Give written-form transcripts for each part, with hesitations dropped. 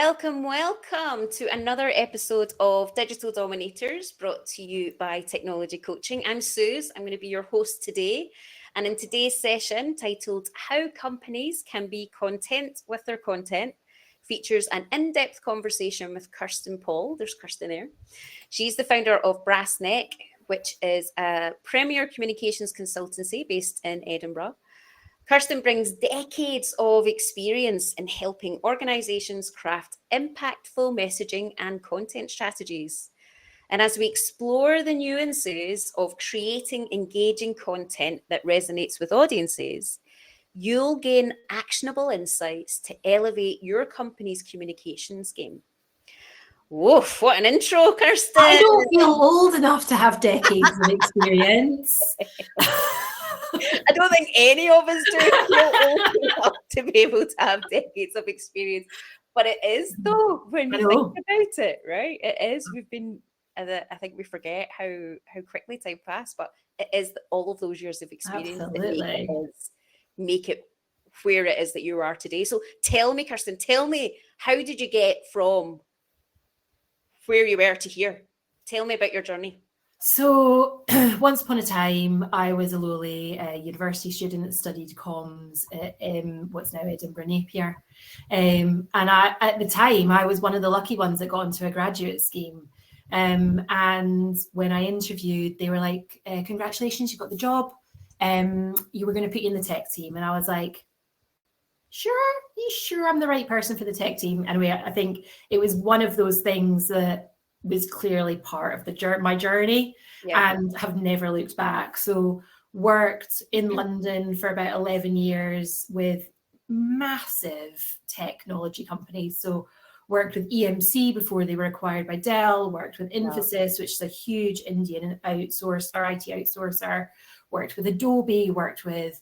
welcome to another episode of Digital Dominators brought to you by Technology Coaching. I'm Suze. I'm going to be your host today. And in today's session, titled How Companies Can Be Content with Their Content, features an in-depth conversation with Kirsten Paul. There's Kirsten there. She's the founder of Brass Neck, which is a premier communications consultancy based in Edinburgh. Kirsten brings decades of experience in helping organizations craft impactful messaging and content strategies. And as we explore the nuances of creating engaging content that resonates with audiences, you'll gain actionable insights to elevate your company's communications game. Woof, what an intro, Kirsten. I don't feel old enough to have decades of experience. I don't think any of us do feel old enough to be able to have decades of experience. But it is, though, when you think about it, right? It is. We've been, I think we forget how quickly time passed, but it is all of those years of experience that make it where it is that you are today. So tell me, Kirsten, how did you get from where you were to here? Tell me about your journey. So once upon a time, I was a lowly university student that studied comms at what's now Edinburgh Napier. And at the time, I was one of the lucky ones that got into a graduate scheme. And when I interviewed, they were like, congratulations, you got the job. You were going to put you in the tech team. And I was like, sure, you sure I'm the right person for the tech team? Anyway, I think it was one of those things that was clearly part of my journey and have never looked back. So worked in London for about 11 years with massive technology companies. So worked with EMC before they were acquired by Dell, worked with Infosys, which is a huge Indian outsourcer, or IT outsourcer, worked with Adobe, worked with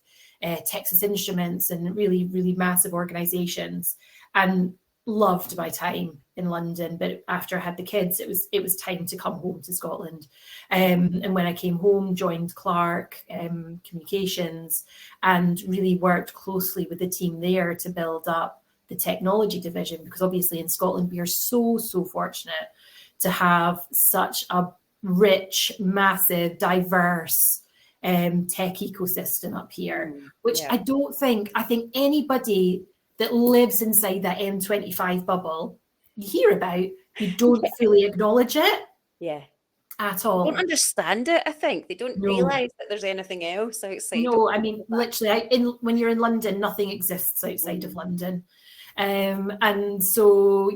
Texas Instruments and really, really massive organizations, and loved my time in London. But after I had the kids, it was time to come home to Scotland. And when I came home, joined Clark Communications and really worked closely with the team there to build up the technology division, because obviously in Scotland, we are so fortunate to have such a rich, massive, diverse tech ecosystem up here, which I think anybody that lives inside that M25 bubble you hear about, you don't fully acknowledge it at all. They don't understand it, I think. They don't realise that there's anything else outside. No, I mean, literally, when you're in London, nothing exists outside of London. And so,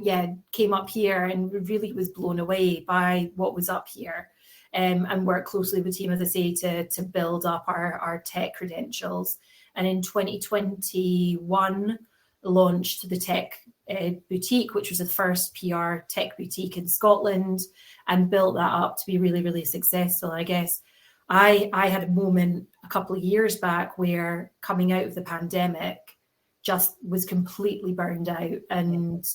came up here and really was blown away by what was up here. And worked closely with the team, as I say, to build up our tech credentials. And in 2021, launched the Tech Boutique, which was the first PR tech boutique in Scotland, and built that up to be really, really successful. I guess I had a moment a couple of years back where, coming out of the pandemic, just was completely burned out. And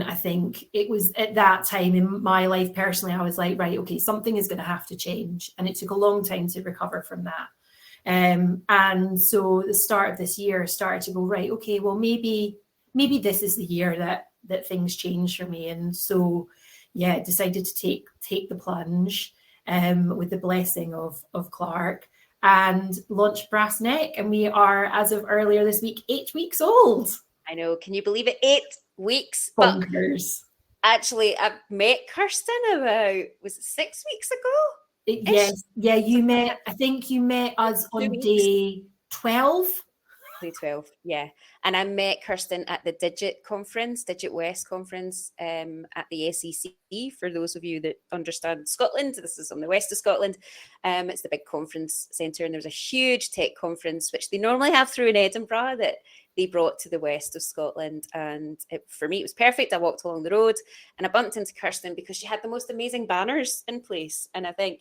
I think it was at that time in my life personally, I was like, right, okay, something is going to have to change. And it took a long time to recover from that. And so the start of this year started to go, right, okay, well, maybe this is the year that things change for me. And so, decided to take the plunge with the blessing of Clark, and launched Brass Neck. And we are, as of earlier this week, 8 weeks old. I know. Can you believe it? 8 weeks. Bonkers. But actually, I met Kirsten about, was it 6 weeks ago? Yes. Yeah, I think you met us on day 12. Day 12, yeah. And I met Kirsten at the Digit West conference at the SEC. For those of you that understand Scotland, this is on the west of Scotland. It's the big conference centre, and there was a huge tech conference, which they normally have through in Edinburgh, that they brought to the west of Scotland. And for me, it was perfect. I walked along the road and I bumped into Kirsten because she had the most amazing banners in place. And I think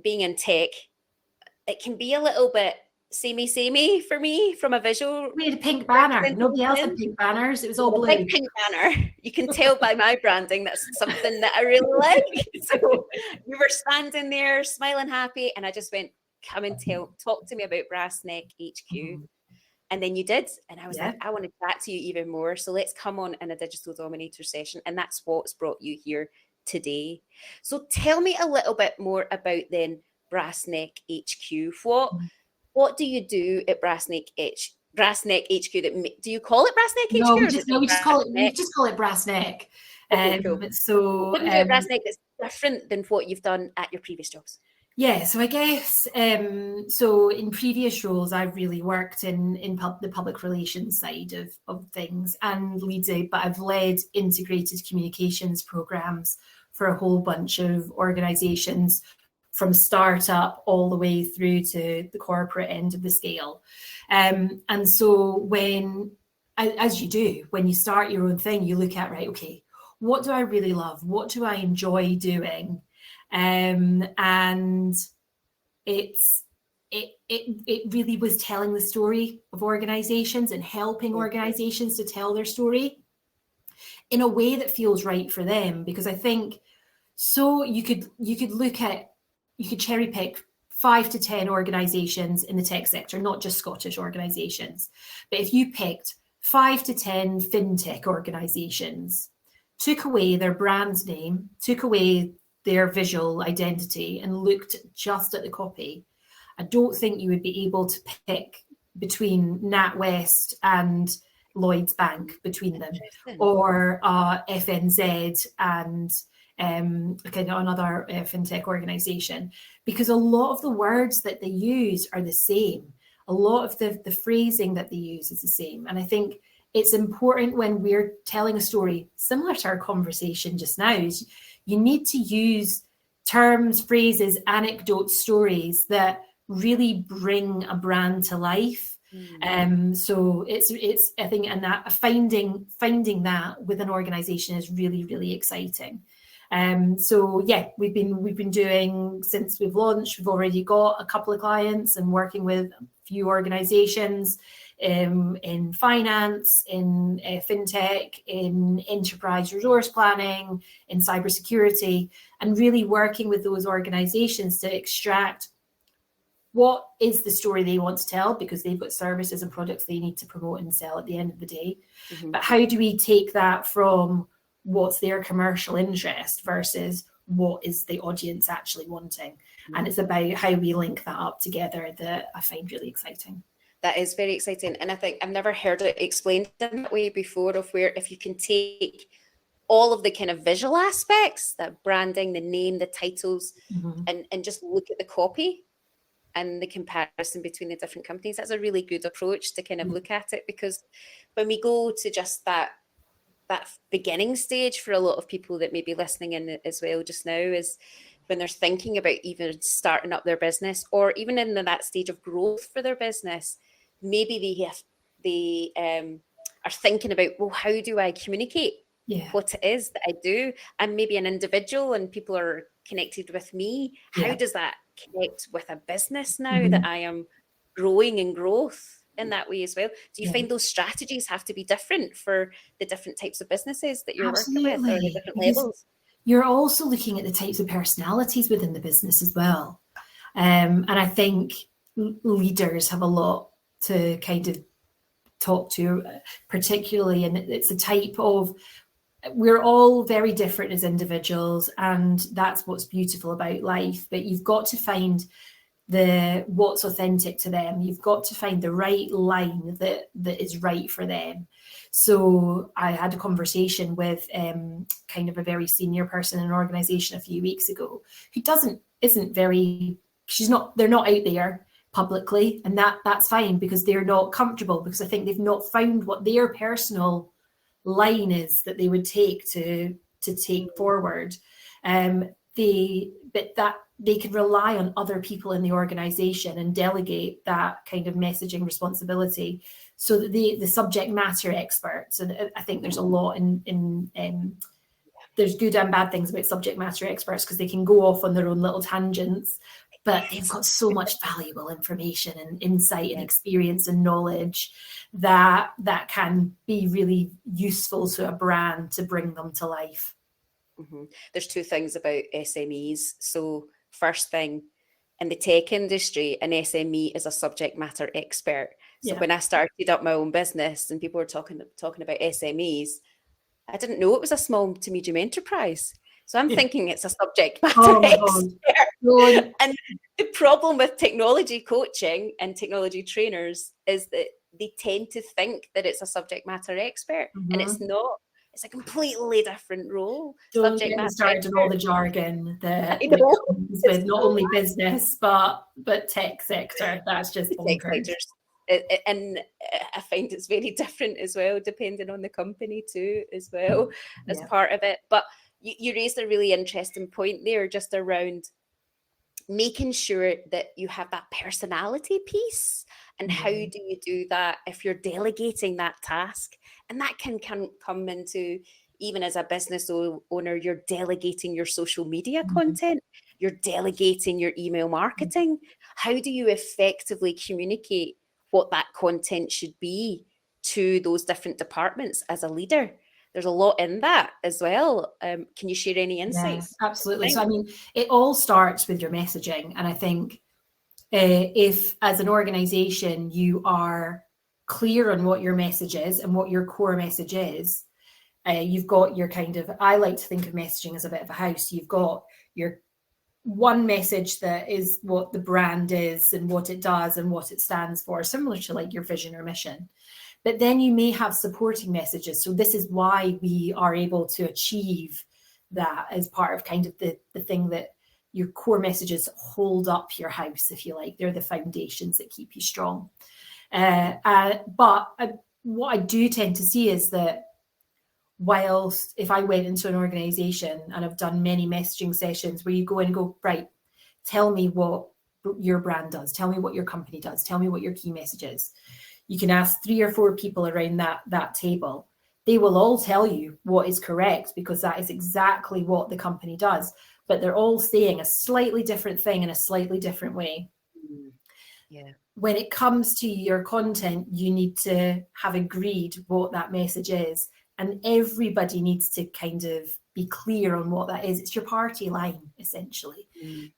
being in tech, it can be a little bit samey for me from a visual. We had a pink banner. Nobody else had pink banners. It was all blue. Big pink banner. You can tell by my branding that's something that I really like. So you were standing there smiling happy, and I just went, come and talk to me about Brass Neck HQ. And then you did. And I was Yeah. like, I want to chat to you even more. So let's come on in a Digital Dominator session. And that's what's brought you here today. So tell me a little bit more about then Brassneck HQ. What do you do at Brassneck HQ? Do you call it Brassneck No, HQ we or is just it just call it brass neck. Okay, cool. So What do you do at Brassneck that's different than what you've done at your previous jobs? yeah, so I guess so in previous roles I've really worked in the public relations side of things and but I've led integrated communications programs for a whole bunch of organizations from startup all the way through to the corporate end of the scale. And so as you do, when you start your own thing, you look at, right, okay, what do I really love? What do I enjoy doing? And it really was telling the story of organizations and helping organizations to tell their story in a way that feels right for them. Because I think so you could cherry pick 5 to 10 organizations in the tech sector, not just Scottish organizations. But if you picked 5 to 10 fintech organizations, took away their brand name, took away their visual identity and looked just at the copy, I don't think you would be able to pick between NatWest and Lloyds Bank between them, or FNZ and kind of another fintech organization, because a lot of the words that they use are the same. A lot of the phrasing that they use is the same. And I think it's important when we're telling a story similar to our conversation just now, is you need to use terms, phrases, anecdotes, stories that really bring a brand to life. So it's I think, and that finding that with an organization is really, really exciting. So yeah, we've been doing, since we've launched, we've already got a couple of clients and working with a few organizations in finance, in fintech, in enterprise resource planning, in cybersecurity, and really working with those organizations to extract what is the story they want to tell, because they've got services and products they need to promote and sell at the end of the day. But how do we take that from what's their commercial interest versus what is the audience actually wanting? And it's about how we link that up together that I find really exciting. That is very exciting. And I think I've never heard it explained in that way before, of where if you can take all of the kind of visual aspects, that branding, the name, the titles, and just look at the copy and the comparison between the different companies, that's a really good approach to kind of look at it. Because when we go to just that beginning stage for a lot of people that may be listening in as well just now, is when they're thinking about even starting up their business, or even in that stage of growth for their business, maybe they are thinking about, well, how do I communicate what it is that I do? I'm maybe an individual and people are connected with me. How does that connect with a business now that I am growing in growth in that way as well? Do you find those strategies have to be different for the different types of businesses that you're working with, or the different levels? You're also looking at the types of personalities within the business as well. And I think leaders have a lot to kind of talk to, particularly, and it's a type of, we're all very different as individuals, and that's what's beautiful about life. But you've got to find what's authentic to them. You've got to find the right line that is right for them. So I had a conversation with kind of a very senior person in an organization a few weeks ago who they're not out there publicly, and that's fine, because they're not comfortable, because I think they've not found what their personal line is that they would take to take forward. But that they can rely on other people in the organization and delegate that kind of messaging responsibility, so that the subject matter experts, and I think there's a lot in there's good and bad things about subject matter experts, because they can go off on their own little tangents, but they've got so much valuable information and insight and experience and knowledge that can be really useful to a brand to bring them to life. There's two things about SMEs. So first thing, in the tech industry, an SME is a subject matter expert. So Yeah. when I started up my own business and people were talking about SMEs, I didn't know it was a small to medium enterprise. So I'm thinking it's a subject matter Oh my expert. God. And the problem with technology coaching and technology trainers is that they tend to think that it's a subject matter expert, and it's not. It's a completely different role. Don't Subject get me matter started on all the expert. jargon that I know. comes It's with not so only business but tech sector. That's just the tech bonkers. sectors. And I find it's very different as well, depending on the company too, as well, as part of it. But you raised a really interesting point there, just around making sure that you have that personality piece. And how do you do that if you're delegating that task? And that can come into, even as a business owner, you're delegating your social media content, you're delegating your email marketing. How do you effectively communicate what that content should be to those different departments as a leader? There's a lot in that as well. Can you share any insights? Yeah, absolutely. So, I mean, it all starts with your messaging. And I think if as an organization you are clear on what your message is and what your core message is, you've got your kind of, I like to think of messaging as a bit of a house. You've got your one message that is what the brand is and what it does and what it stands for, similar to like your vision or mission. But then you may have supporting messages. So this is why we are able to achieve that as part of kind of the thing that your core messages hold up your house, if you like. They're the foundations that keep you strong. But what I do tend to see is that whilst if I went into an organization, and I've done many messaging sessions where you go in and go, right, tell me what your brand does, tell me what your company does, tell me what your key message is. You can ask 3 or 4 people around that table. They will all tell you what is correct, because that is exactly what the company does. But they're all saying a slightly different thing in a slightly different way. Yeah. When it comes to your content, you need to have agreed what that message is. And everybody needs to kind of be clear on what that is. It's your party line, essentially.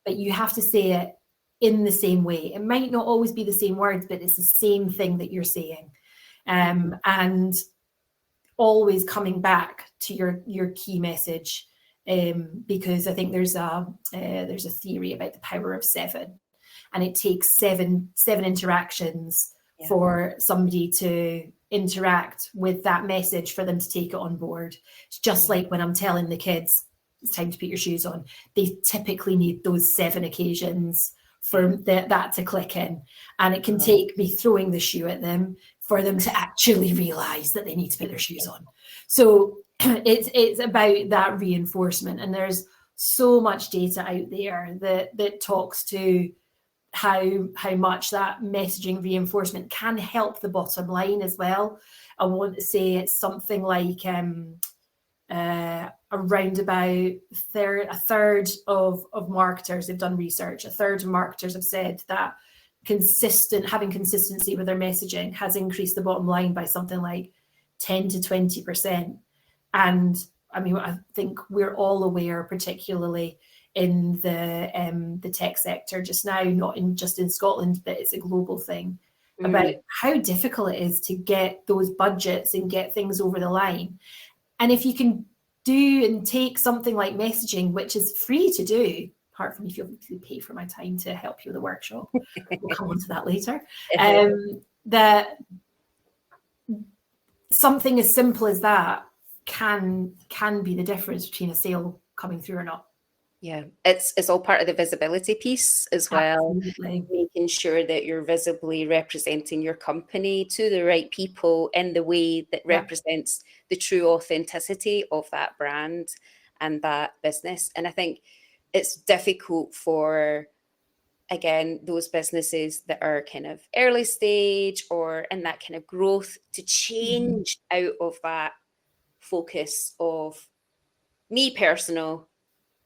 But you have to say it in the same way. It might not always be the same words, but it's the same thing that you're saying. And always coming back to your key message, because I think there's a theory about the power of 7, and it takes seven interactions for somebody to interact with that message for them to take it on board. It's just like when I'm telling the kids it's time to put your shoes on. They typically need those 7 occasions for that to click in, and it can take me throwing the shoe at them for them to actually realize that they need to put their shoes on. So it's about that reinforcement, and there's so much data out there that talks to how much that messaging reinforcement can help the bottom line as well. I want to say it's something like around about a third of marketers, they've done research, a third of marketers have said that having consistency with their messaging has increased the bottom line by something like 10 to 20%. And I mean, I think we're all aware, particularly in the tech sector just now, not just in Scotland, but it's a global thing, about how difficult it is to get those budgets and get things over the line. And if you can do and take something like messaging, which is free to do, apart from if you obviously pay for my time to help you with a workshop, we'll come on to that later, that something as simple as that can be the difference between a sale coming through or not. Yeah, it's all part of the visibility piece as well. Absolutely. Making sure that you're visibly representing your company to the right people in the way that represents the true authenticity of that brand and that business. And I think it's difficult for, again, those businesses that are kind of early stage or in that kind of growth to change out of that focus of me personal,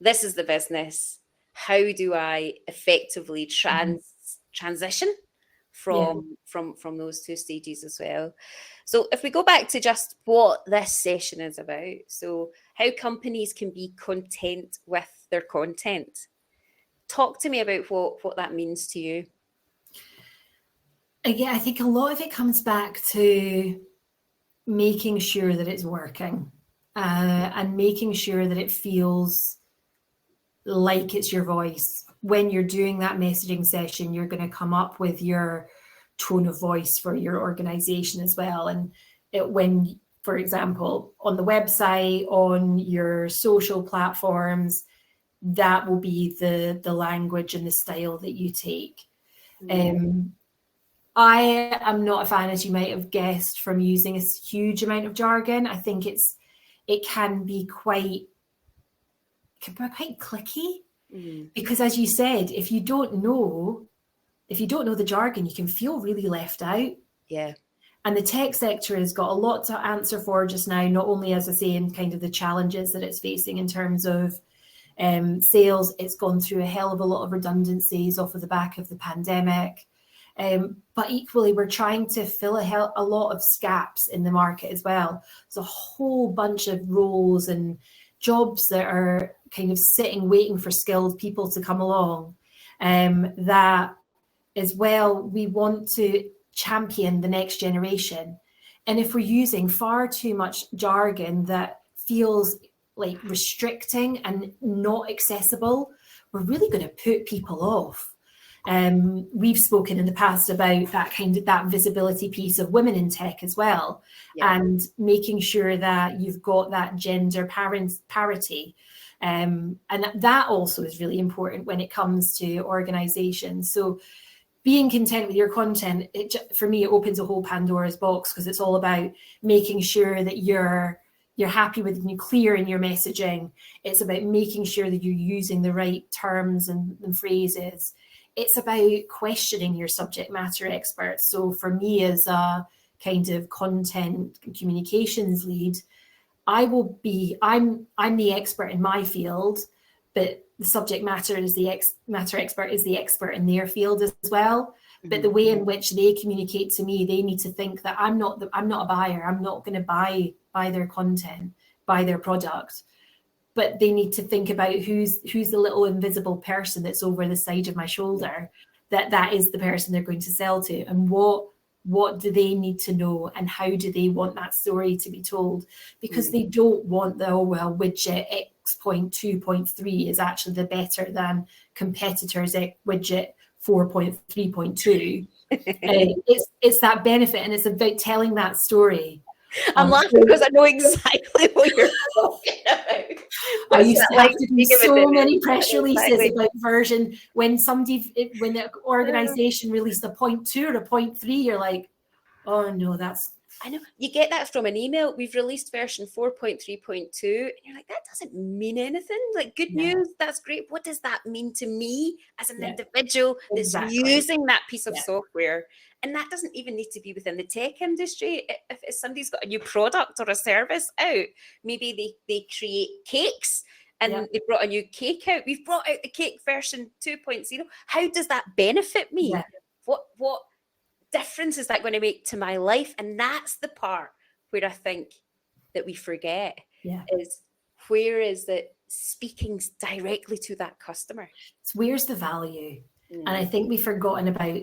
this is the business. How do I effectively transition from those 2 stages as well? So if we go back to just what this session is about, so how companies can be content with their content. Talk to me about what that means to you. Again, I think a lot of it comes back to making sure that it's working, and making sure that it feels like it's your voice. When you're doing that messaging session, you're going to come up with your tone of voice for your organization as well. And when, for example, on the website, on your social platforms, that will be the language and the style that you take. I am not a fan, as you might have guessed, from using a huge amount of jargon. I think it can be quite clicky, because, as you said, if you don't know the jargon, you can feel really left out. Yeah. And the tech sector has got a lot to answer for just now, not only, as I say, in kind of the challenges that it's facing in terms of sales. It's gone through a hell of a lot of redundancies off of the back of the pandemic. But equally, we're trying to fill a lot of gaps in the market as well. There's a whole bunch of roles and jobs that are kind of sitting, waiting for skilled people to come along. That as well, we want to champion the next generation. And if we're using far too much jargon that feels like restricting and not accessible, we're really going to put people off. We've spoken in the past about that visibility piece of women in tech as well, and making sure that you've got that gender parity. And that also is really important when it comes to organizations. So being content with your content, for me, it opens a whole Pandora's box, because it's all about making sure that you're happy with and you're clear in your messaging. It's about making sure that you're using the right terms and phrases. It's about questioning your subject matter experts. So for me, as a kind of content communications lead, I'm the expert in my field, but the subject matter expert is the expert in their field as well. But the way in which they communicate to me, they need to think that I'm not a buyer. I'm not going to buy their content, buy their product. But they need to think about who's the little invisible person that's over the side of my shoulder, that is the person they're going to sell to, and what do they need to know, and how do they want that story to be told? Because they don't want widget X.2.3 is actually the better than competitors widget 4.3.2 it's that benefit, and it's about telling that story. I'm laughing because I know exactly what you're talking about. I used to have to do so many press releases about version when the organization released a 0.2 or a 0.3, you're like, oh no, I know, you get that from an email. We've released version 4.3.2, and you're like, that doesn't mean anything. Like, good news, that's great. What does that mean to me as an individual that's using that piece of software? And that doesn't even need to be within the tech industry. If somebody's got a new product or a service out, maybe they create cakes and they brought a new cake out. We've brought out the cake version 2.0. How does that benefit me? What difference is that going to make to my life? And that's the part where I think that we forget is, where is it speaking directly to that customer? So where's the value? And I think we've forgotten about,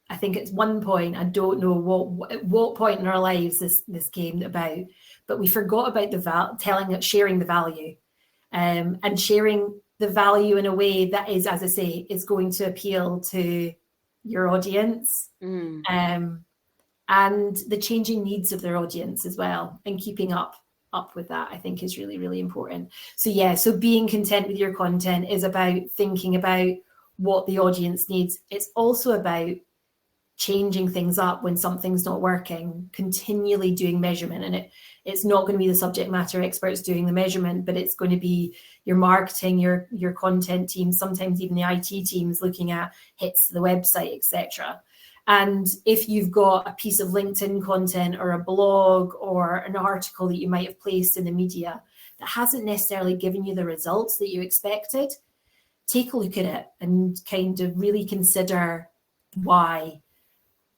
I think it's one point, I don't know what point in our lives this came about, but we forgot about sharing the value, and sharing the value in a way that is, as I say, is going to appeal to your audience, and the changing needs of their audience as well, and keeping up with that, I think, is really, really important. So being content with your content is about thinking about what the audience needs. It's also about changing things up when something's not working, continually doing measurement. And it's not going to be the subject matter experts doing the measurement, but it's going to be your marketing, your content team, sometimes even the IT teams looking at hits to the website, etc. And if you've got a piece of LinkedIn content or a blog or an article that you might have placed in the media that hasn't necessarily given you the results that you expected, take a look at it and kind of really consider why.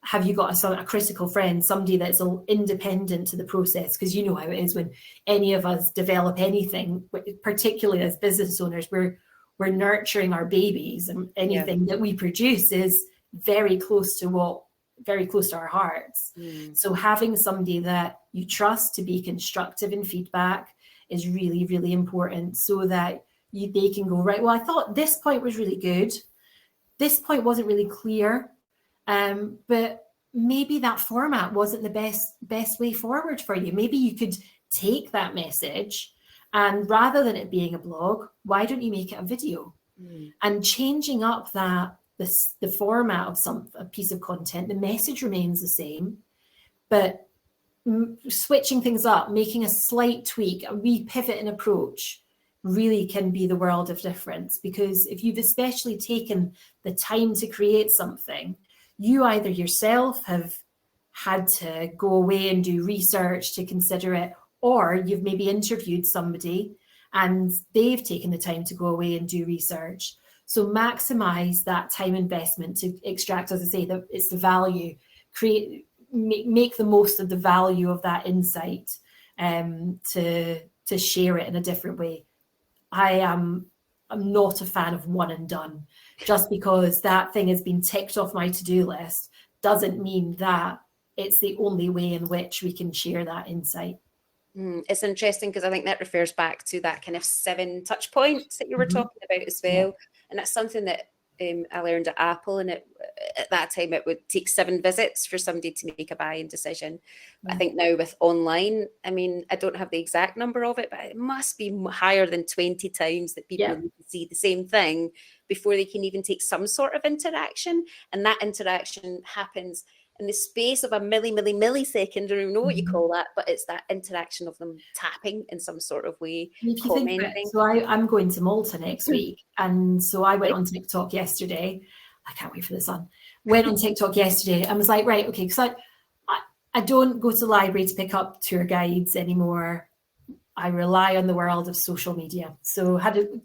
Have you got a critical friend, somebody that's independent to the process? Because you know how it is when any of us develop anything, particularly as business owners, we're nurturing our babies, and anything that we produce is very close to what very close to our hearts. So having somebody that you trust to be constructive in feedback is really, really important, so that they can go, right, well, I thought this point was really good. This point wasn't really clear, but maybe that format wasn't the best way forward for you. Maybe you could take that message, and rather than it being a blog, why don't you make it a video? And changing up the format of a piece of content, the message remains the same, but switching things up, making a slight tweak, a wee pivot in approach really can be the world of difference. Because if you've especially taken the time to create something, you either yourself have had to go away and do research to consider it, or you've maybe interviewed somebody and they've taken the time to go away and do research. So maximize that time investment to extract, as I say, it's the value, make the most of the value of that insight, to share it in a different way. I'm not a fan of one and done. Just because that thing has been ticked off my to-do list doesn't mean that it's the only way in which we can share that insight. It's interesting because I think that refers back to that kind of 7 touch points that you were talking about as well. Yeah. And that's something that I learned at Apple, and at that time it would take 7 visits for somebody to make a buying decision. I think now with online, I mean, I don't have the exact number of it, but it must be higher than 20 times that people need to see the same thing before they can even take some sort of interaction. And that interaction happens in the space of a millisecond. I don't even know what you call that, but it's that interaction of them tapping in some sort of way, commenting. So I'm going to Malta next week, and so I went on TikTok yesterday. I can't wait for this on. Went on TikTok yesterday and was like, right, okay, because I don't go to the library to pick up tour guides anymore. I rely on the world of social media. So had to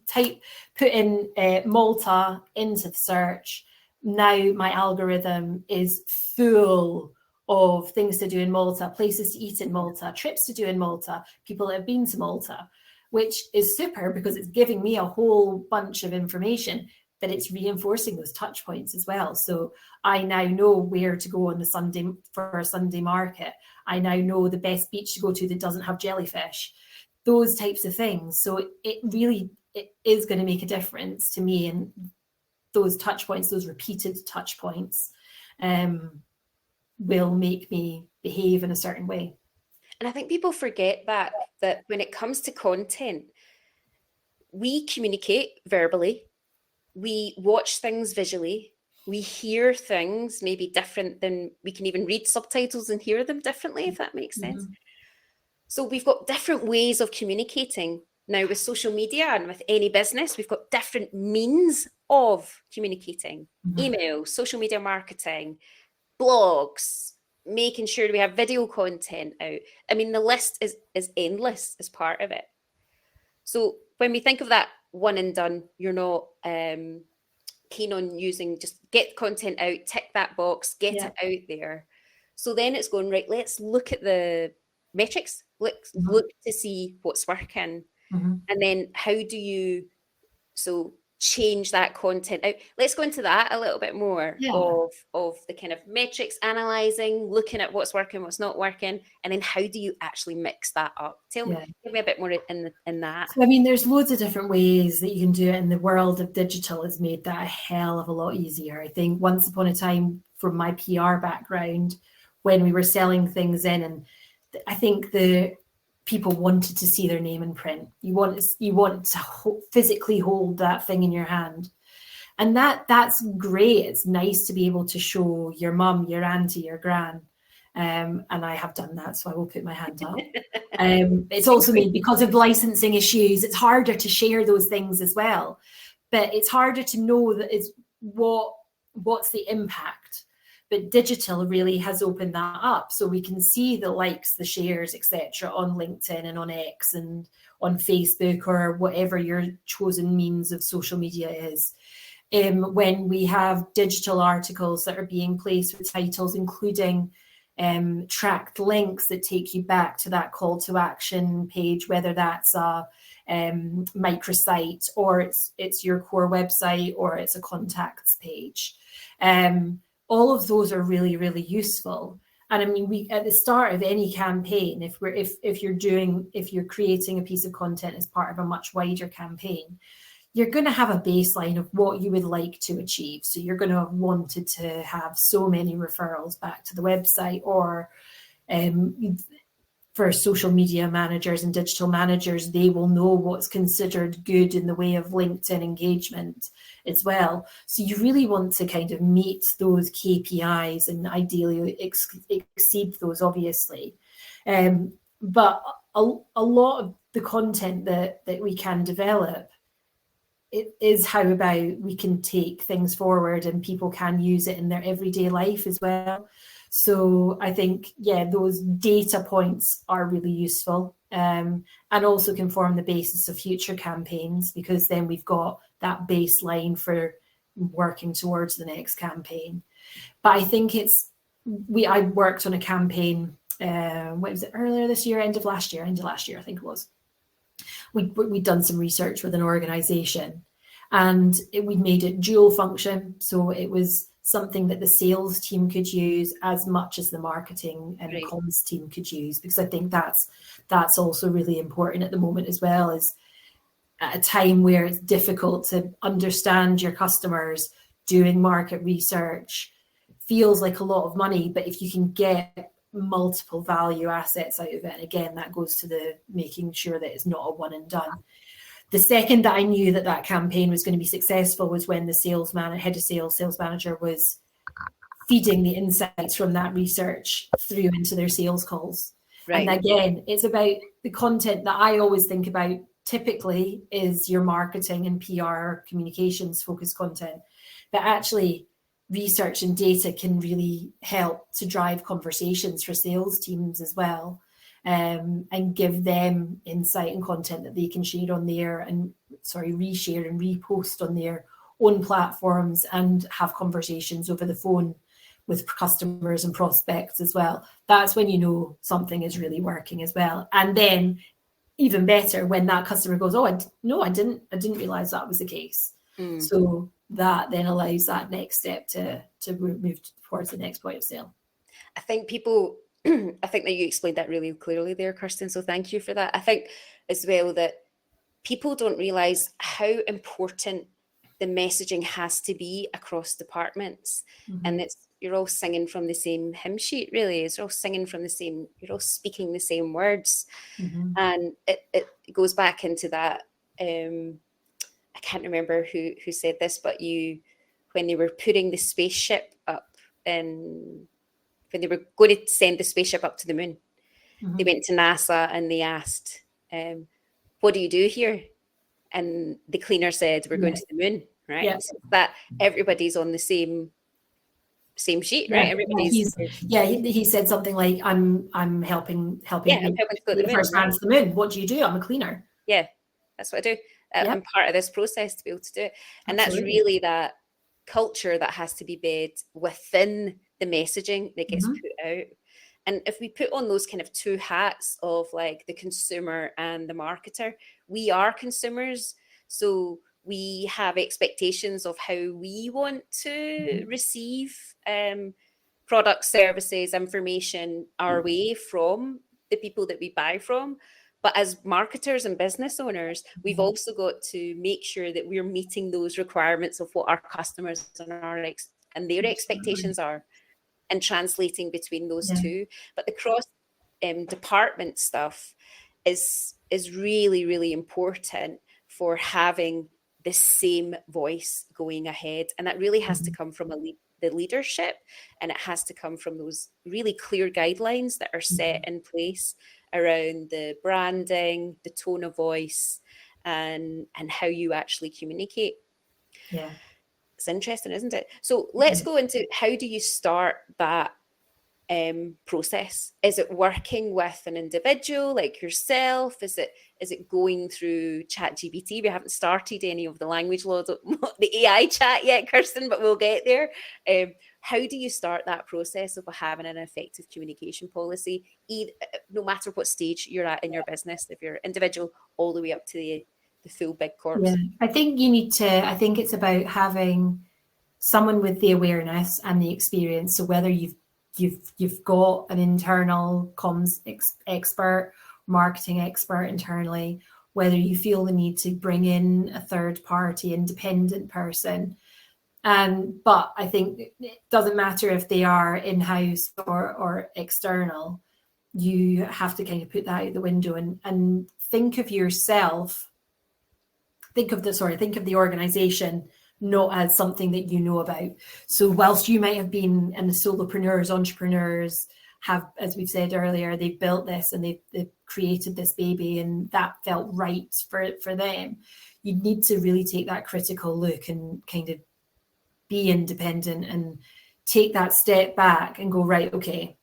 put in Malta into the search. Now my algorithm is full of things to do in Malta, places to eat in Malta, trips to do in Malta, people that have been to Malta, which is super because it's giving me a whole bunch of information, but it's reinforcing those touch points as well. So I now know where to go on the Sunday for a Sunday market. I now know the best beach to go to that doesn't have jellyfish, those types of things. So it is going to make a difference to me, and those touch points, those repeated touch points, will make me behave in a certain way. And I think people forget that when it comes to content, we communicate verbally, we watch things visually, we hear things maybe different than we can even read subtitles and hear them differently, if that makes sense. So we've got different ways of communicating. Now with social media and with any business, we've got different means of communicating. Email, social media marketing, blogs, making sure we have video content out. I mean, the list is endless as part of it. So when we think of that one and done, you're not keen on using, just get content out, tick that box, get it out there. So then it's going, right, let's look at the metrics, let's look to see what's working. And then how do you change that content out? Let's go into that a little bit more of the kind of metrics, analyzing, looking at what's working, what's not working, and then how do you actually mix that up? Give me a bit more in that. So, I mean, there's loads of different ways that you can do it, and the world of digital has made that a hell of a lot easier. I think once upon a time, from my PR background, when we were selling things in, and I think the people wanted to see their name in print. You want to physically hold that thing in your hand. And that's great. It's nice to be able to show your mum, your auntie, your gran. And I have done that, so I will put my hand up. It's also made, because of licensing issues, it's harder to share those things as well. But it's harder to know that is what's the impact. But digital really has opened that up, so we can see the likes, the shares, etc. on LinkedIn and on X and on Facebook or whatever your chosen means of social media is. When we have digital articles that are being placed with titles, including tracked links that take you back to that call to action page, whether that's a microsite or it's your core website or it's a contacts page. all of those are really, really useful. And I mean, we at the start of any campaign, if you're creating a piece of content as part of a much wider campaign, you're going to have a baseline of what you would like to achieve. So you're going to have wanted to have so many referrals back to the website, or for social media managers and digital managers, they will know what's considered good in the way of LinkedIn engagement as well. So you really want to kind of meet those KPIs and ideally exceed those, obviously. But a lot of the content that we can develop, it is how about we can take things forward and people can use it in their everyday life as well. So I think, those data points are really useful, and also can form the basis of future campaigns, because then we've got that baseline for working towards the next campaign. But I think I worked on a campaign, what was it, earlier this year, end of last year, I think it was. We'd done some research with an organization, and we'd made it dual function. So it was something that the sales team could use as much as the marketing and the comms team could use, because I think that's also really important at the moment as well, is at a time where it's difficult to understand your customers. Doing market research feels like a lot of money, but if you can get multiple value assets out of it, and again, that goes to the making sure that it's not a one and done. The second that I knew that campaign was going to be successful was when the head of sales manager was feeding the insights from that research through into their sales calls. Right. And again, it's about the content that I always think about typically is your marketing and PR communications focused content. But actually, research and data can really help to drive conversations for sales teams as well. And give them insight and content that they can share on reshare and repost on their own platforms, and have conversations over the phone with customers and prospects as well. That's when you know something is really working as well. And then even better when that customer goes, I didn't realize that was the case. So that then allows that next step to move towards the next point of sale. I think that you explained that really clearly there, Kirsten. So thank you for that. I think as well that people don't realize how important the messaging has to be across departments. Mm-hmm. And you're all singing from the same hymn sheet, really. You're all singing from you're all speaking the same words. Mm-hmm. And it goes back into that. I can't remember who said this, but when they were putting the spaceship up when they were going to send the spaceship up to the moon, mm-hmm. they went to NASA and they asked, what do you do here? And the cleaner said, we're going to the moon, right? Yeah. So that everybody's on the same sheet, right? Everybody's. He said something like, I'm helping I'm helping to go to the moon, first man to the moon. What do you do? I'm a cleaner. Yeah, that's what I do. I'm part of this process to be able to do it. And Absolutely. That's really that culture that has to be bred within the messaging that gets mm-hmm. put out. And if we put on those kind of two hats of like the consumer and the marketer, we are consumers. So we have expectations of how we want to mm-hmm. receive products, services, information our mm-hmm. way from the people that we buy from. But as marketers and business owners, we've also got to make sure that we're meeting those requirements of what our customers and their expectations are, and translating between those two. But the cross department stuff is really, really important for having the same voice going ahead. And that really has to come from the leadership, and it has to come from those really clear guidelines that are set in place around the branding, the tone of voice, and how you actually communicate. Yeah. It's interesting, isn't it? So let's go into, how do you start that process? Is it working with an individual like yourself? Is it going through ChatGPT? We haven't started any of the language laws, the AI chat yet, Kirsten, but we'll get there. How do you start that process of having an effective communication policy, no matter what stage you're at in your business, if you're individual all the way up to the full big corps? Yeah, I think it's about having someone with the awareness and the experience. So whether you've got an internal comms expert, marketing expert internally, whether you feel the need to bring in a third party independent person. But I think it doesn't matter if they are in-house or external. You have to kind of put that out the window and think of yourself, think of the organization not as something that you know about. So whilst you might have been in the solopreneurs, entrepreneurs have, as we've said earlier, they've built this and they've created this baby and that felt right for them. You need to really take that critical look and kind of be independent and take that step back and go, right, okay,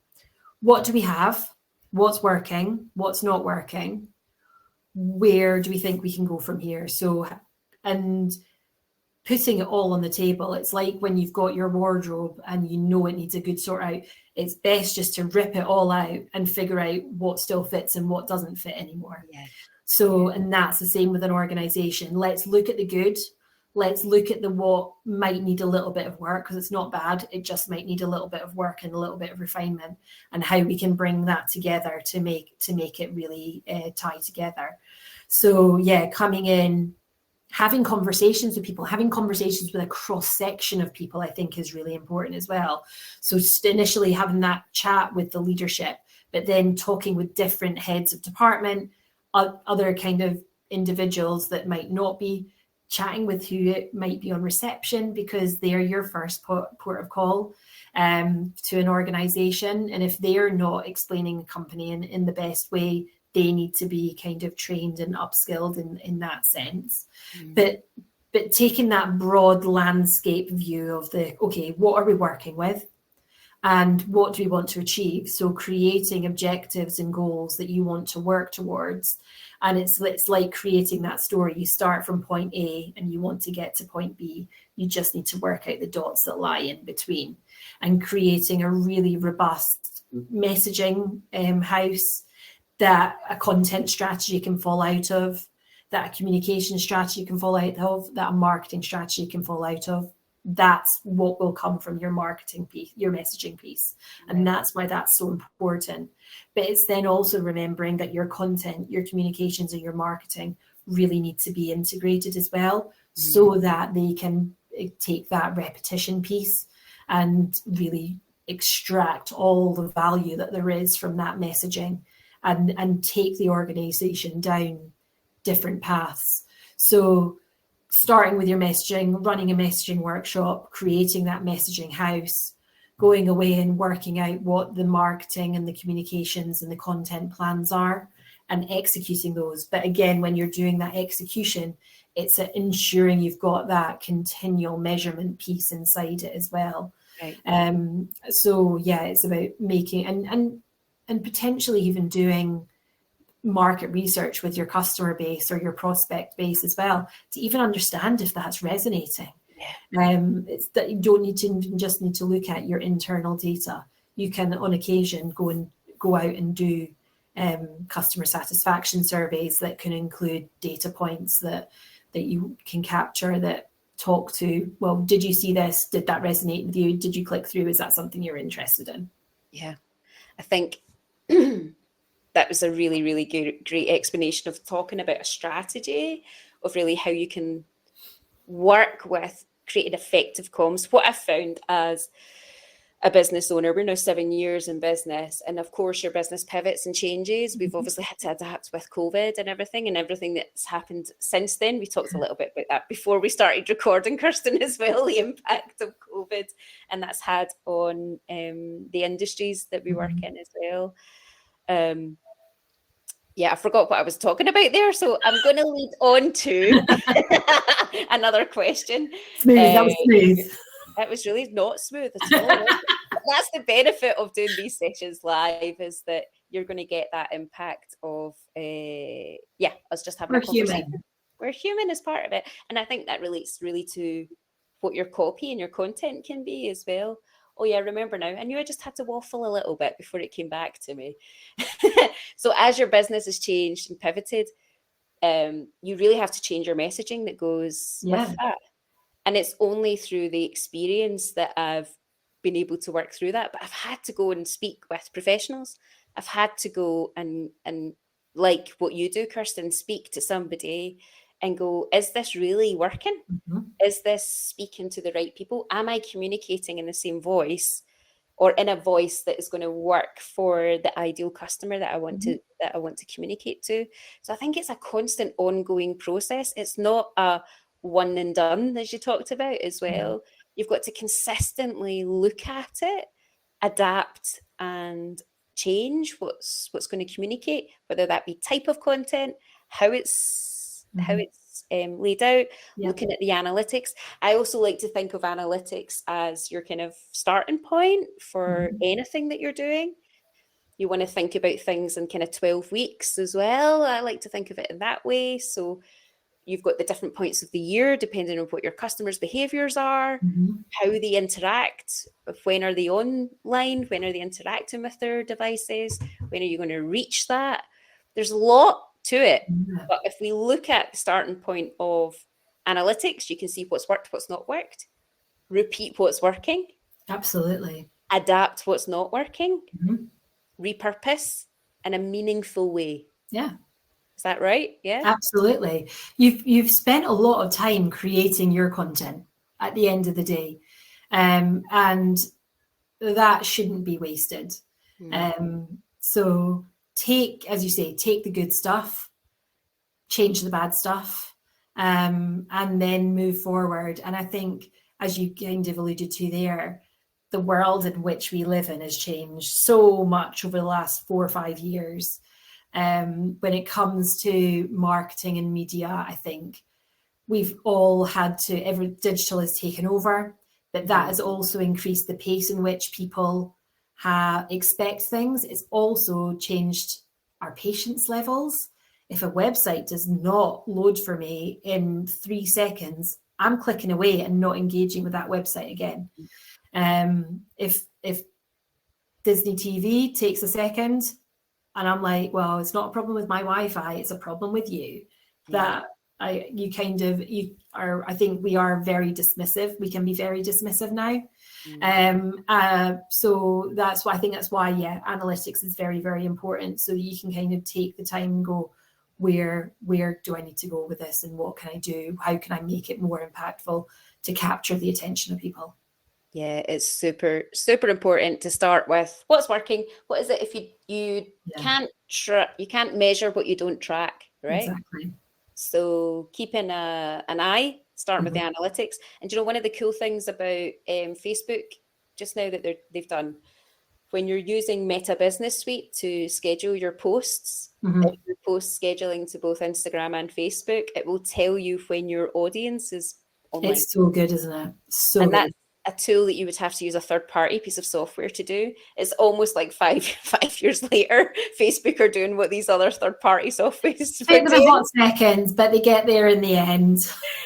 what do we have? What's working? What's not working? Where do we think we can go from here? So, and putting it all on the table, it's like when you've got your wardrobe and you know it needs a good sort out, it's best just to rip it all out and figure out what still fits and what doesn't fit anymore. Yeah. So, and that's the same with an organization. Let's look at the good. Let's look at the what might need a little bit of work, because it's not bad. It just might need a little bit of work and a little bit of refinement, and how we can bring that together to make it really tie together. So yeah, coming in, having conversations with people, having conversations with a cross section of people, I think is really important as well. So initially having that chat with the leadership, but then talking with different heads of department, other kind of individuals that might not be, chatting with who it might be on reception, because they're your first port of call to an organization. And if they're not explaining the company in the best way, they need to be kind of trained and upskilled in that sense. But taking that broad landscape view of okay, what are we working with? And what do we want to achieve? So creating objectives and goals that you want to work towards. And it's like creating that story. You start from point A and you want to get to point B. You just need to work out the dots that lie in between, and creating a really robust messaging house that a content strategy can fall out of, that a communication strategy can fall out of, that a marketing strategy can fall out of. That's what will come from your marketing piece, your messaging piece. And that's why that's so important. But it's then also remembering that your content, your communications and your marketing really need to be integrated as well, so that they can take that repetition piece and really extract all the value that there is from that messaging, and take the organization down different paths. So starting with your messaging, running a messaging workshop, creating that messaging house, going away and working out what the marketing and the communications and the content plans are, and executing those. But again, when you're doing that execution, it's ensuring you've got that continual measurement piece inside it as well. Right. So yeah, it's about making and potentially even doing market research with your customer base or your prospect base as well, to even understand if that's resonating. It's that you don't need to just need to look at your internal data. You can on occasion go out and do customer satisfaction surveys that can include data points that you can capture that talk to, well, did you see this? Did that resonate with you? Did you click through? Is that something you're interested in? Yeah, I think that was a really, really great explanation of talking about a strategy of really how you can work with creating effective comms. What I've found as a business owner, we're now 7 years in business, and of course your business pivots and changes. We've obviously had to adapt with COVID and everything that's happened since then. We talked a little bit about that before we started recording, Kirsten, as well, the impact of COVID and that's had on the industries that we work in as well. Yeah, I forgot what I was talking about there, so I'm going to lead on to another question. Smooth, that was smooth. It was really not smooth at all. That's the benefit of doing these sessions live, is that you're going to get that impact of, us just having a conversation. Human. We're human as part of it. And I think that relates really to what your copy and your content can be as well. Oh yeah, remember now. I knew I just had to waffle a little bit before it came back to me. So as your business has changed and pivoted, you really have to change your messaging that goes with that. And it's only through the experience that I've been able to work through that. But I've had to go and speak with professionals. I've had to go and like what you do, Kirsten, speak to somebody and go, is this really working? Mhm. Is this speaking to the right people? Am I communicating in the same voice or in a voice that is going to work for the ideal customer that I want to communicate to? So I think it's a constant ongoing process. It's not a one and done, as you talked about as well. You've got to consistently look at it, adapt and change what's going to communicate, whether that be type of content, how it's laid out, looking at the analytics. I also like to think of analytics as your kind of starting point for anything that you're doing. You want to think about things in kind of 12 weeks as well. I like to think of it in that way. So you've got the different points of the year, depending on what your customers' behaviors are, how they interact, when are they online, when are they interacting with their devices, when are you going to reach that? There's a lot to it. But if we look at the starting point of analytics, you can see what's worked, what's not worked, repeat what's working. Absolutely. Adapt what's not working, repurpose in a meaningful way. Yeah. Is that right? Yeah. Absolutely. You've spent a lot of time creating your content at the end of the day. And that shouldn't be wasted. So as you say, take the good stuff, change the bad stuff, and then move forward. And I think, as you kind of alluded to there, the world in which we live in has changed so much over the last 4 or 5 years. When it comes to marketing and media, I think we've all had to, digital has taken over, but that has also increased the pace in which people expect things. It's also changed our patience levels. If a website does not load for me in 3 seconds, I'm clicking away and not engaging with that website again. If Disney TV takes a second, and I'm like, well, it's not a problem with my Wi-Fi, it's a problem with you. I think we are very dismissive. We can be very dismissive now. So that's why analytics is very, very important, so that you can kind of take the time and go, where do I need to go with this, and what can I do? How can I make it more impactful to capture the attention of people? Yeah, it's super, super important to start with what's working. What is it? If you can't measure what you don't track, right? Exactly. So keeping an eye, starting with the analytics. And one of the cool things about Facebook just now that they've done, when you're using Meta Business Suite to schedule your posts, your post scheduling to both Instagram and Facebook, it will tell you when your audience is online. It's so good, isn't it? So and good. That's a tool that you would have to use a third-party piece of software to do. It's almost like five years later, Facebook are doing what these other third-party softwares do. Take them a hot second, but they get there in the end.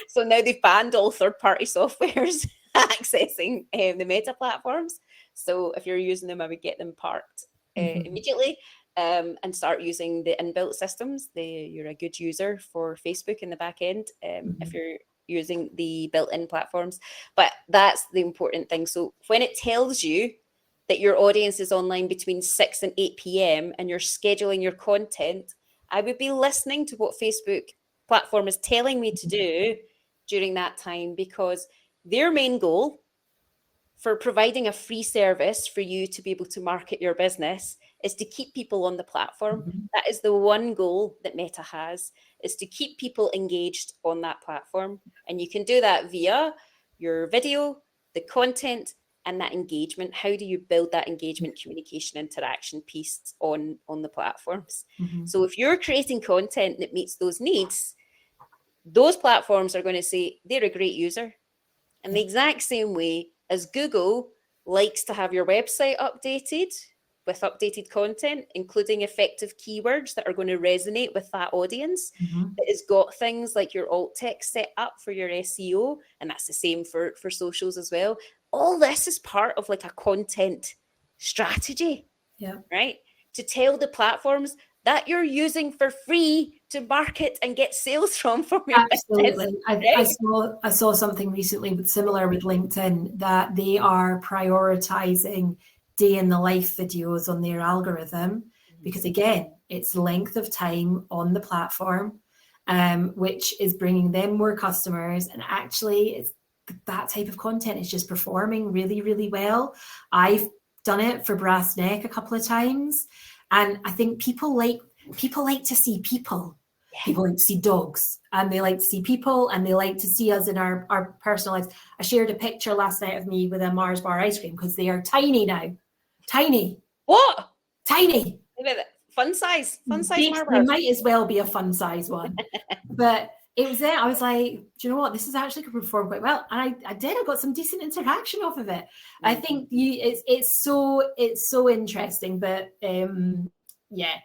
So now they've banned all third-party softwares accessing the Meta platforms. So if you're using them, I would get them parked immediately and start using the inbuilt systems. You're a good user for Facebook in the back end if you're using the built-in platforms. But that's the important thing. So when it tells you that your audience is online between 6 and 8 p.m. and you're scheduling your content, I would be listening to what Facebook platform is telling me to do during that time, because their main goal for providing a free service for you to be able to market your business is to keep people on the platform. That is the one goal that Meta has, is to keep people engaged on that platform. And you can do that via your video, the content, and that engagement. How do you build that engagement, communication, interaction piece on the platforms? So if you're creating content that meets those needs, those platforms are going to say they're a great user. In the exact same way as Google likes to have your website updated with updated content, including effective keywords that are going to resonate with that audience. It has got things like your alt text set up for your SEO, and that's the same for socials as well. All this is part of like a content strategy, right? To tell the platforms, that you're using for free to market and get sales from your Absolutely. business. I saw something recently similar with LinkedIn, that they are prioritizing day in the life videos on their algorithm, because again, it's length of time on the platform, which is bringing them more customers. And actually, it's that type of content is just performing really, really well. I've done it for Brass Neck a couple of times, and I think people like to see people. People like to see dogs, and they like to see people, and they like to see us in our personal lives. I shared a picture last night of me with a Mars bar ice cream, because they are tiny now. Tiny. What? Tiny. Fun size Mars They bars. might as well be a fun size one. But it was there. I was like, do you know what? This is actually going to perform quite well. And I got some decent interaction off of it. I think it's so interesting, but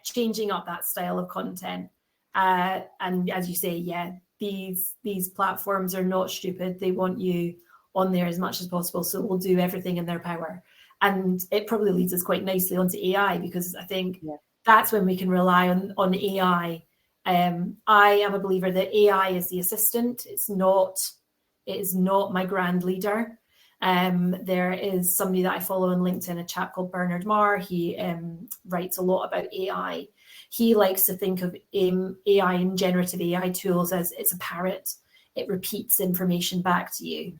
changing up that style of content. And as you say, these platforms are not stupid. They want you on there as much as possible. So we'll do everything in their power. And it probably leads us quite nicely onto AI, because I think that's when we can rely on AI. I am a believer that AI is the assistant. It is not my grand leader. There is somebody that I follow on LinkedIn, a chap called Bernard Marr. He writes a lot about AI. He likes to think of AI and generative AI tools as it's a parrot. It repeats information back to you.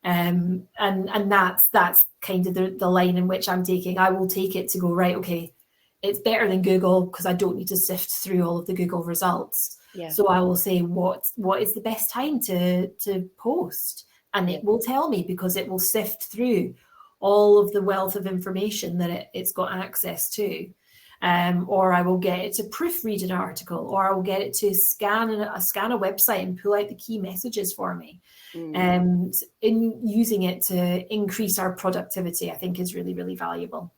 And that's kind of the line in which I'm taking. I will take it to go, right, okay, it's better than Google, because I don't need to sift through all of the Google results. So I will say, what is the best time to post? And it will tell me, because it will sift through all of the wealth of information that it's got access to. Or I will get it to proofread an article, or I will get it to scan a website and pull out the key messages for me. And in using it to increase our productivity, I think is really, really valuable.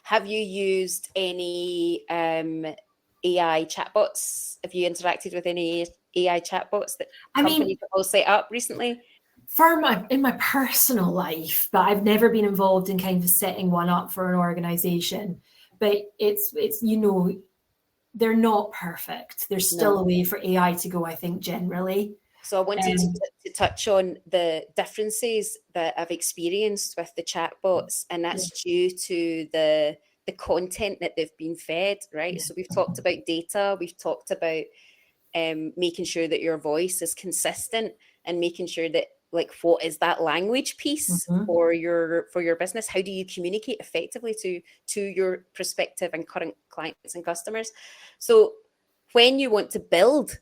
Have you used any AI chatbots? Have you interacted with any AI chatbots that companies have all set up recently? In my personal life, but I've never been involved in kind of setting one up for an organization. But it's they're not perfect. There's still a way for AI to go, I think, generally. So I wanted to touch on the differences that I've experienced with the chatbots, and that's due to the content that they've been fed, right? So we've talked about data, we've talked about making sure that your voice is consistent, and making sure that, like, what is that language piece for your business? How do you communicate effectively to your prospective and current clients and customers? So when you want to build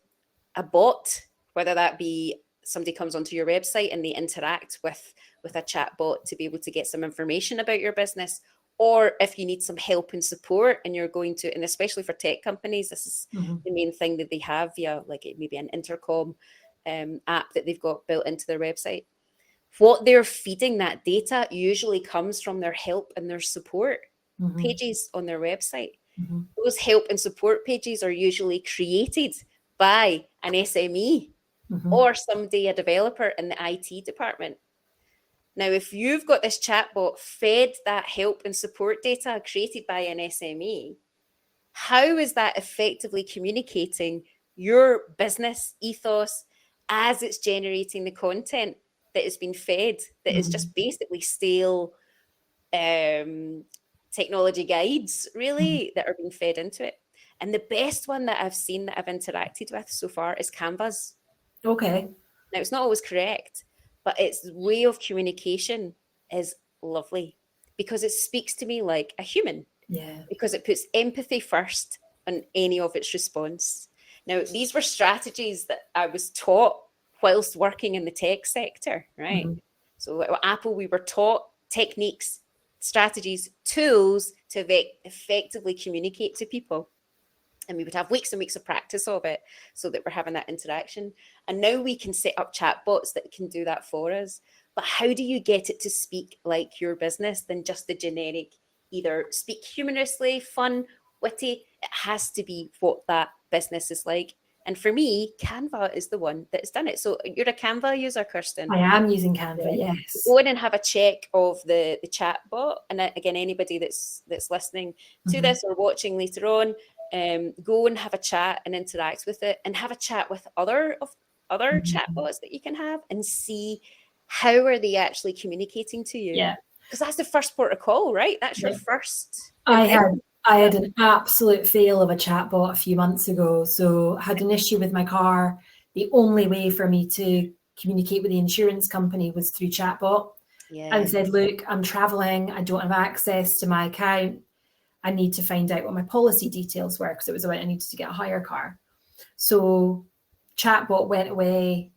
a bot, whether that be somebody comes onto your website and they interact with a chat bot to be able to get some information about your business, or if you need some help and support and you're going to, and especially for tech companies, this is the main thing that they have via, like, maybe an intercom app that they've got built into their website. What they're feeding that data usually comes from their help and their support pages on their website. Those help and support pages are usually created by an SME or somebody, a developer in the IT department. Now, if you've got this chatbot fed that help and support data created by an SME, how is that effectively communicating your business ethos as it's generating the content that has been fed, that is just basically stale technology guides, really, that are being fed into it? And the best one that I've seen, that I've interacted with so far, is Canva's. Okay. Now, it's not always correct, but its way of communication is lovely, because it speaks to me like a human. Because it puts empathy first on any of its response. Now, these were strategies that I was taught whilst working in the tech sector, right? So at Apple, we were taught techniques, strategies, tools to effectively communicate to people. And we would have weeks and weeks of practice of it, so that we're having that interaction. And now we can set up chatbots that can do that for us. But how do you get it to speak like your business than just the generic, either speak humorously, fun, witty? It has to be what that business is like. And for me, Canva is the one that's done it. So you're a Canva user, Kirsten? I am using Canva, yes. Go in and have a check of the chat bot. And again, anybody that's listening to this or watching later on, go and have a chat and interact with it, and have a chat with other chatbots that you can have, and see how are they actually communicating to you. Yeah. Because that's the first port of call, right? That's your first. I had an absolute fail of a chatbot a few months ago. So I had an issue with my car. The only way for me to communicate with the insurance company was through chatbot. Yeah. And said, look, I'm traveling. I don't have access to my account. I need to find out what my policy details were, because it was about I needed to get a hire car. So chatbot went away,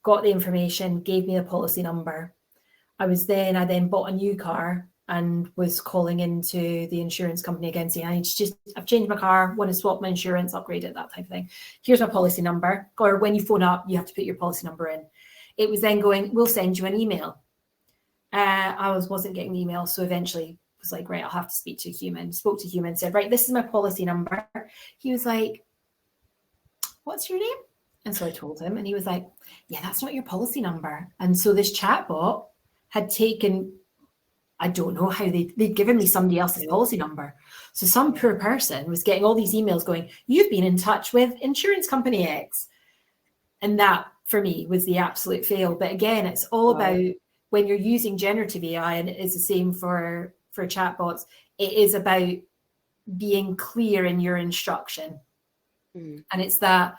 got the information, gave me the policy number. I then bought a new car and was calling into the insurance company again saying, I've changed my car, want to swap my insurance, upgrade it, that type of thing. Here's my policy number. Or when you phone up, you have to put your policy number in. It was then going, we'll send you an email. I wasn't getting the email, so eventually was like, right, I'll have to speak to a human. Spoke to a human, said, right, this is my policy number. He was like, what's your name? And so I told him, and he was like, yeah, that's not your policy number. And so this chatbot had taken, I don't know how they'd given me somebody else's policy number. So some poor person was getting all these emails going, you've been in touch with insurance company X. And that for me was the absolute fail. But again, it's all about when you're using generative AI, and it is the same for chatbots, it is about being clear in your instruction. And it's that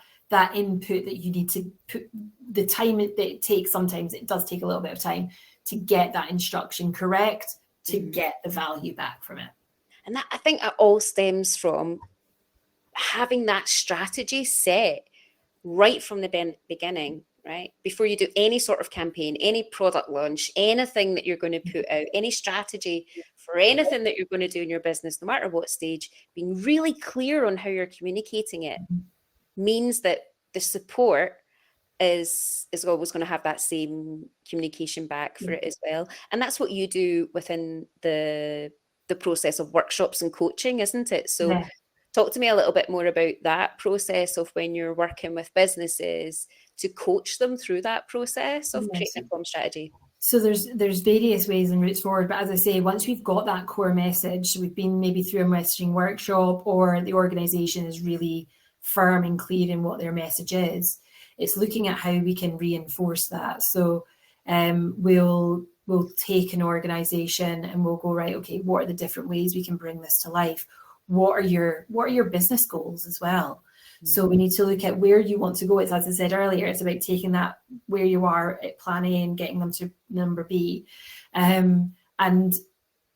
input that you need to put, the time that it takes, sometimes it does take a little bit of time to get that instruction correct, to get the value back from it. And that, I think, it all stems from having that strategy set right from the beginning, right? Before you do any sort of campaign, any product launch, anything that you're going to put out, any strategy for anything that you're going to do in your business, no matter what stage, being really clear on how you're communicating it means that the support is always going to have that same communication back for it as well. And that's what you do within the process of workshops and coaching, isn't it? So talk to me a little bit more about that process of when you're working with businesses to coach them through that process of creating a comm strategy. So there's various ways and routes forward. But as I say, once we've got that core message, we've been maybe through a messaging workshop, or the organization is really firm and clear in what their message is, it's looking at how we can reinforce that. So we'll take an organization and we'll go, right, okay, what are the different ways we can bring this to life? What are your business goals as well? So we need to look at where you want to go. It's, as I said earlier, it's about taking that where you are at plan A and getting them to number B, and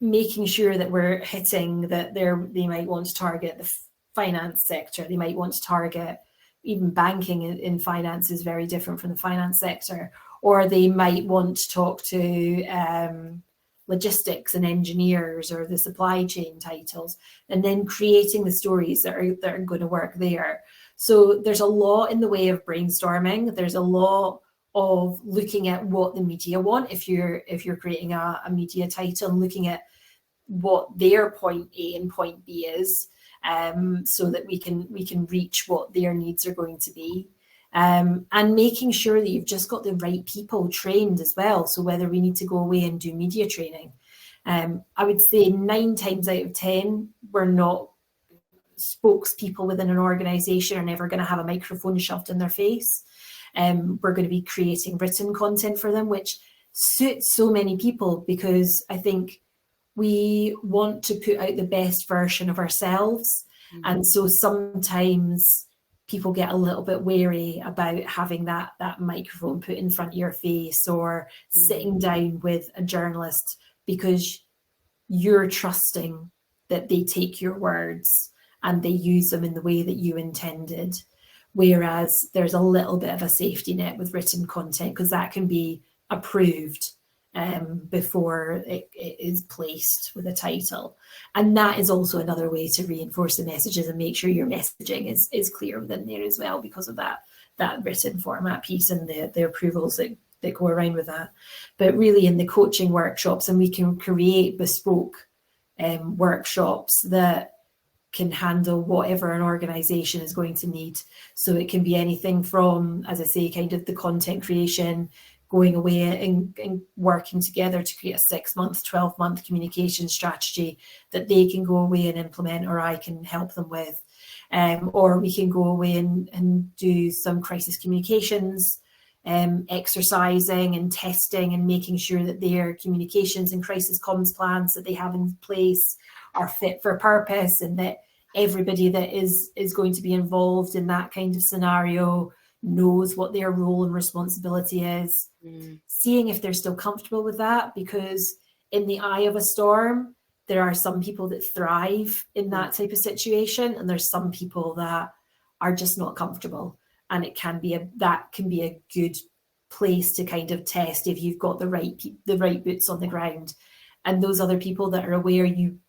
making sure that we're hitting that they might want to target the finance sector. They might want to target even banking in finance is very different from the finance sector, or they might want to talk to logistics and engineers or the supply chain titles, and then creating the stories that are going to work there. So there's a lot in the way of brainstorming. There's a lot of looking at what the media want if you're creating a media title, and looking at what their point A and point B is, so that we can reach what their needs are going to be. And making sure that you've just got the right people trained as well. So whether we need to go away and do media training, I would say 9 times out of 10, we're not spokespeople within an organization are never going to have a microphone shoved in their face. We're going to be creating written content for them, which suits so many people, because I think we want to put out the best version of ourselves. And so sometimes people get a little bit wary about having that microphone put in front of your face, or sitting down with a journalist, because you're trusting that they take your words and they use them in the way that you intended. Whereas there's a little bit of a safety net with written content, because that can be approved before it is placed with a title. And that is also another way to reinforce the messages and make sure your messaging is clear within there as well, because of that written format piece and the approvals that go around with that. But really in the coaching workshops, and we can create bespoke workshops that can handle whatever an organization is going to need. So it can be anything from, as I say, kind of the content creation, going away and working together to create a 6-month, 12-month communication strategy that they can go away and implement, or I can help them with. or we can go away and do some crisis communications, exercising and testing and making sure that their communications and crisis comms plans that they have in place are fit for purpose, and that everybody that is going to be involved in that kind of scenario knows what their role and responsibility is. Seeing if they're still comfortable with that, because in the eye of a storm, there are some people that thrive in that type of situation, and there's some people that are just not comfortable. And it can be a good place to kind of test if you've got the right boots on the ground. And those other people that are aware, you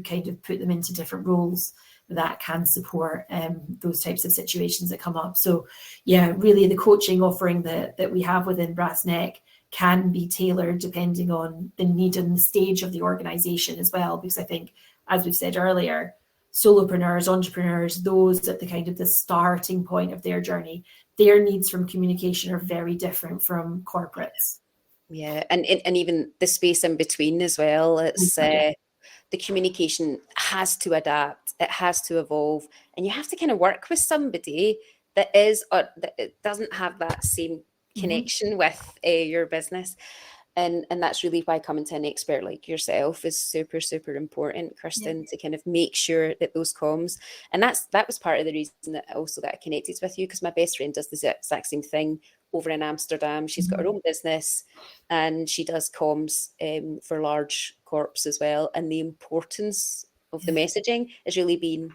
kind of put them into different roles that can support those types of situations that come up. So yeah, really the coaching offering that we have within Brass Neck can be tailored depending on the need and the stage of the organization as well. Because I think, as we've said earlier, solopreneurs, entrepreneurs, those at the kind of the starting point of their journey, their needs from communication are very different from corporates. Yeah, and even the space in between as well. It's the communication has to adapt, it has to evolve, and you have to kind of work with somebody that it doesn't have that same connection with your business. And that's really why coming to an expert like yourself is super, super important, Kirsten, to kind of make sure that those comms, and that was part of the reason that I connected with you, because my best friend does the exact same thing over in Amsterdam. She's got her own business and she does comms for large corps as well. And the importance of the messaging has really been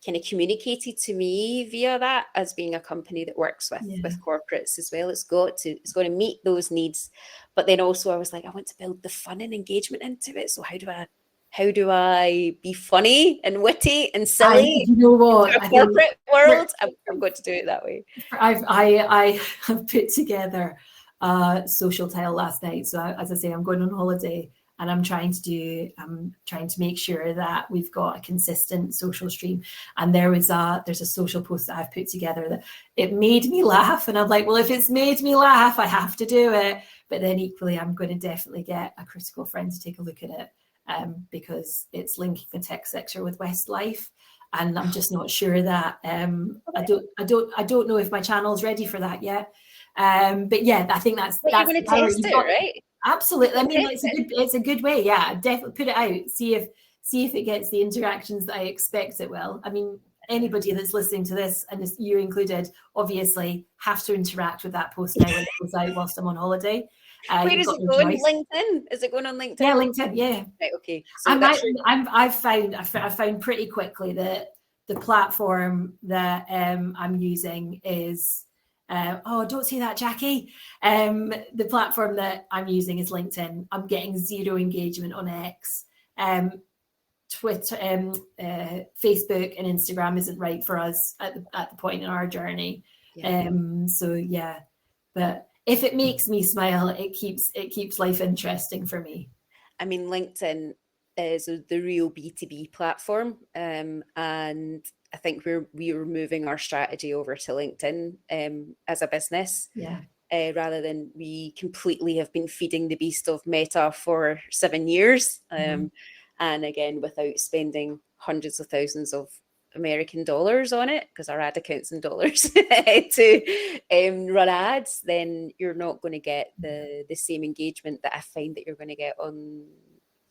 kind of communicated to me via that, as being a company that works with corporates as well. It's got to meet those needs. But then also I was like, I want to build the fun and engagement into it. So how do I be funny and witty and silly? You know what? In a corporate world, I've got to do it that way. I have put together a social tile last night. So as I say, I'm going on holiday, and I'm trying to make sure that we've got a consistent social stream. And there's a social post that I've put together that it made me laugh. And I'm like, well, if it's made me laugh, I have to do it. But then equally, I'm going to definitely get a critical friend to take a look at it, because it's linking the tech sector with Westlife. And I'm just not sure that I don't know if my channel's ready for that yet. But yeah, I think that's you're going to test it, right? Absolutely. I mean, it's a good way. Yeah, definitely put it out. See if it gets the interactions that I expect it will. I mean, anybody that's listening to this, and you included, obviously have to interact with that post now when it goes out whilst I'm on holiday. Where is it going? LinkedIn? Is it going on LinkedIn? Yeah, LinkedIn. Yeah. Right. Okay. So I've found pretty quickly that the platform that I'm using is. Don't say that, Jackie. The platform that I'm using is LinkedIn. I'm getting zero engagement on X. Twitter, Facebook and Instagram isn't right for us at the point in our journey. So yeah, but if it makes me smile, it keeps life interesting for me. I mean, LinkedIn is the real B2B platform, and I think we're moving our strategy over to LinkedIn as a business, rather than we completely have been feeding the beast of Meta for 7 years, and again without spending hundreds of thousands of American dollars on it, because our ad account's in dollars, to run ads. Then you're not going to get the same engagement that I find that you're going to get on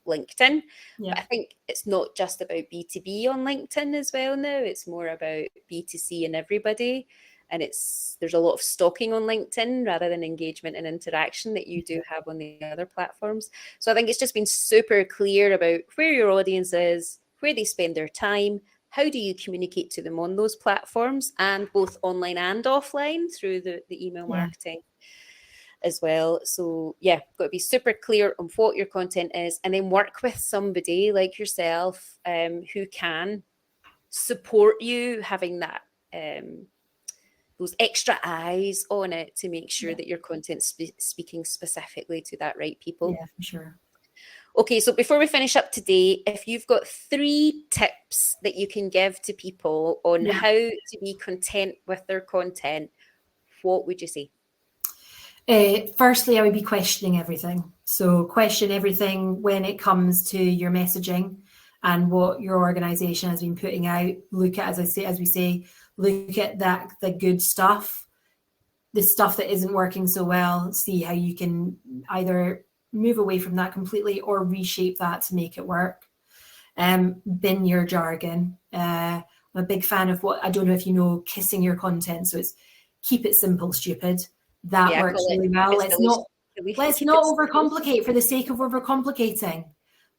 LinkedIn. But I think it's not just about B2B on LinkedIn as well now. It's more about B2C and everybody. And there's a lot of stalking on LinkedIn rather than engagement and interaction that you do have on the other platforms. So I think it's just been super clear about where your audience is, where they spend their time, how do you communicate to them on those platforms, and both online and offline through the email marketing as well. So yeah, got to be super clear on what your content is, and then work with somebody like yourself who can support you, having that those extra eyes on it to make sure that your content's speaking specifically to that right people. Yeah, for sure. Okay, so before we finish up today, if you've got 3 tips that you can give to people on how to be content with their content, what would you say? Firstly, I would be questioning everything. So question everything when it comes to your messaging. and what your organization has been putting out. Look at, as we say, look at the good stuff, the stuff that isn't working so well, see how you can either move away from that completely or reshape that to make it work. Bin your jargon. I'm a big fan of what, I don't know if you know, kissing your content. So it's keep it simple, stupid. That works really well. Let's not overcomplicate for the sake of overcomplicating.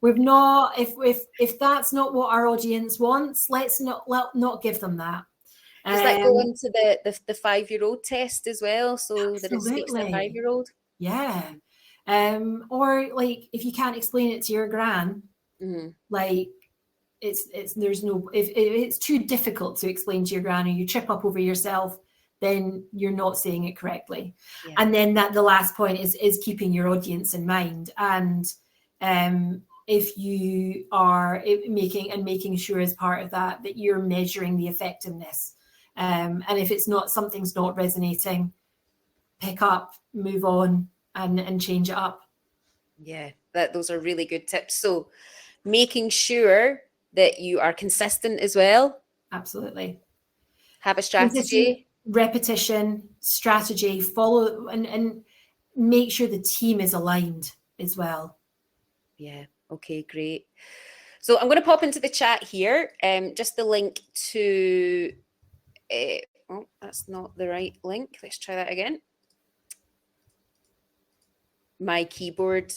We've not, if that's not what our audience wants, let's not give them that. Does that go into the 5-year-old test as well? So that it speaks to a 5-year-old? Yeah. Or like if you can't explain it to your gran, like if it's too difficult to explain to your gran, or you trip up over yourself, then you're not saying it correctly. Yeah. And then the last point is keeping your audience in mind. And if you are making sure as part of that you're measuring the effectiveness. And if something's not resonating, pick up, move on, and change it up. Yeah, those are really good tips. So making sure that you are consistent as well. Absolutely. Have a strategy. Repetition, strategy, follow, and make sure the team is aligned as well. Yeah. Okay, great. So I'm going to pop into the chat here, just the link to, oh, that's not the right link. Let's try that again. My keyboard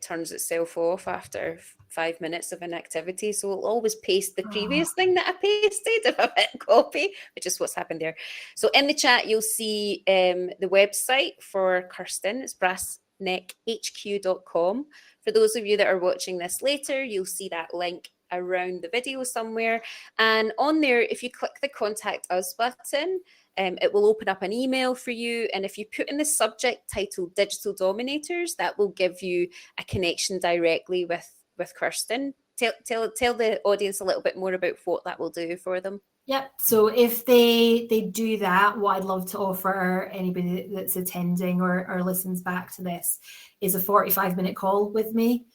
turns itself off after 5 minutes of an activity. So it'll always paste the previous thing that I pasted if I hit copy, which is what's happened there. So in the chat, you'll see the website for Kirsten. It's brassneckhq.com. For those of you that are watching this later, you'll see that link around the video somewhere. And on there, if you click the Contact Us button, it will open up an email for you. And if you put in the subject titled Digital Dominators, that will give you a connection directly with Kirsten. Tell the audience a little bit more about what that will do for them. Yep. So if they do that, what I'd love to offer anybody that's attending or listens back to this is a 45-minute call with me.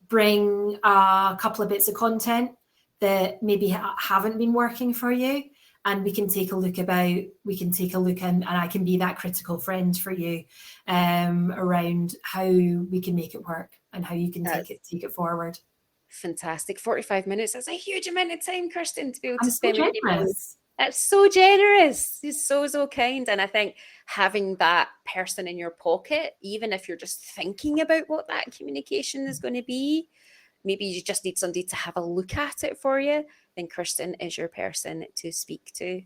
Bring a couple of bits of content that maybe haven't been working for you, and we can take a look and I can be that critical friend for you around how we can make it work and how you can take it forward. Fantastic. 45 minutes. That's a huge amount of time, Kirsten, to be able to spend with people. That's so generous. He's so kind. And I think having that person in your pocket, even if you're just thinking about what that communication is going to be, maybe you just need somebody to have a look at it for you, then Kirsten is your person to speak to.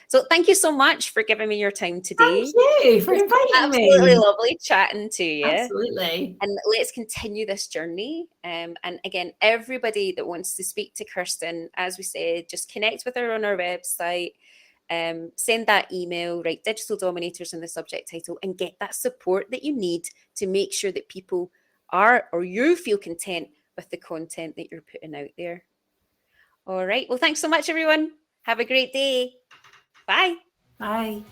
So thank you so much for giving me your time today. Thank you for inviting me. Absolutely lovely chatting to you. Absolutely. And let's continue this journey. And again, everybody that wants to speak to Kirsten, as we said, just connect with her on our website. Send that email, write Digital Dominators in the subject title, and get that support that you need to make sure that people are, or you feel content with the content that you're putting out there. All right. Well, thanks so much, everyone. Have a great day. Bye. Bye.